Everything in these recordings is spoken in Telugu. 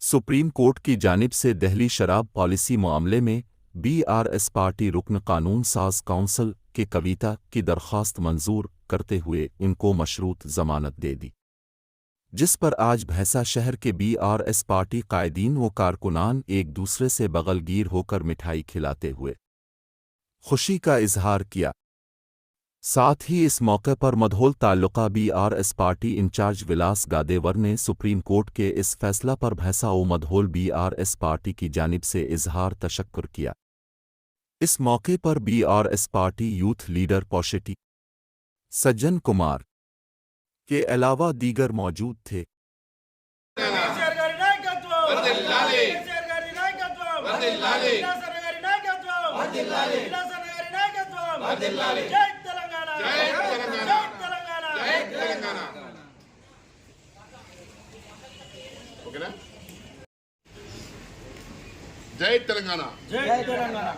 सुप्रीम कोर्ट की जानिब से दिल्ली शराब पॉलिसी मामले में बीआरएस पार्टी रुकन कानून साज काउंसिल के कविता की दरख्वास्त मंजूर करते हुए इनको मशरूत जमानत दे दी, जिस पर आज भैंसा शहर के बीआरएस पार्टी कायदीन व कारकुनान एक दूसरे से बगलगीर होकर मिठाई खिलाते हुए खुशी का इजहार किया। साथ ही इस मौके पर मधोल ताल्लुका बीआरएस पार्टी इंचार्ज विलास गादेवर ने सुप्रीम कोर्ट के इस फैसला पर भैंसा व मधोल बीआरएस पार्टी की जानिब से इजहार तशक्कुर किया। इस मौके पर BRS party youth leader पौशेटी Sajjan Kumar के अलावा दीगर मौजूद थे। ఓకేనా? జై తెలంగాణ, జై తెలంగాణ.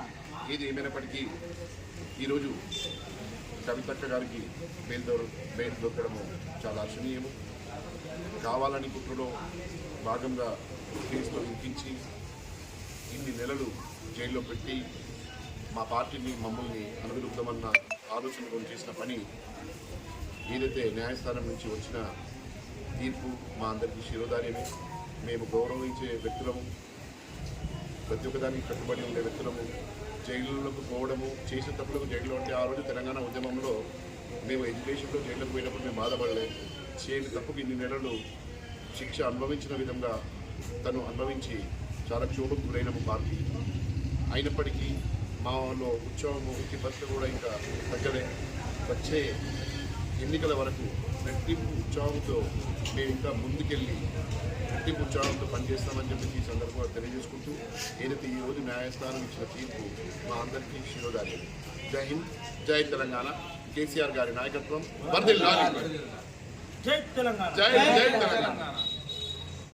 ఇది ఏమైనప్పటికీ ఈరోజు కవితక్క గారికి బెయిల్ దొరకడము చాలా అర్చనీయము. కావాలని కుట్రలో భాగంగా కేసులో ఇరికించి ఇన్ని నెలలు జైల్లో పెట్టి మా పార్టీని మమ్మల్ని అనుగులుద్దామన్న ఆలోచనతో చేసిన పని ఏదైతే న్యాయస్థానం నుంచి వచ్చిన తీర్పు మా అందరికీ శిరోధార్యమే. మేము గౌరవించే వ్యక్తులము, ప్రతి ఒక్కదానికి కట్టుబడి ఉండే వ్యక్తులము. జైలులకు పోవడము, చేసిన తప్పులకు జైల్లో ఉంటే ఆ రోజు తెలంగాణ ఉద్యమంలో మేము ఎడ్యుకేషన్లో జైలుకు పోయినప్పుడు మేము బాధపడలే. చేయని తప్పుకు ఇన్ని నెలలు శిక్ష అనుభవించిన విధంగా తను అనుభవించి చాలా క్షోభకు గురైనము పార్టీ. అయినప్పటికీ మాలో ఉత్సవము తిప్పట్లు కూడా ఇంకా తగ్గలే. వచ్చే ఎన్నికల వరకు రెట్టింపు ఉత్సాహంతో మేము ఇంకా ముందుకెళ్ళి రెట్టింపు ఉత్సాహంతో పనిచేస్తామని చెప్పి ఈ సందర్భంగా తెలియజేసుకుంటూ ఏదైతే ఈరోజు న్యాయస్థానం ఇచ్చిన తీర్పు మా అందరికీ శిరోధార్యం. జై హింద్, జై తెలంగాణ. కేసీఆర్ గారి నాయకత్వం వర్ధిల్లాలి. జై తెలంగాణ, జై తెలంగాణ.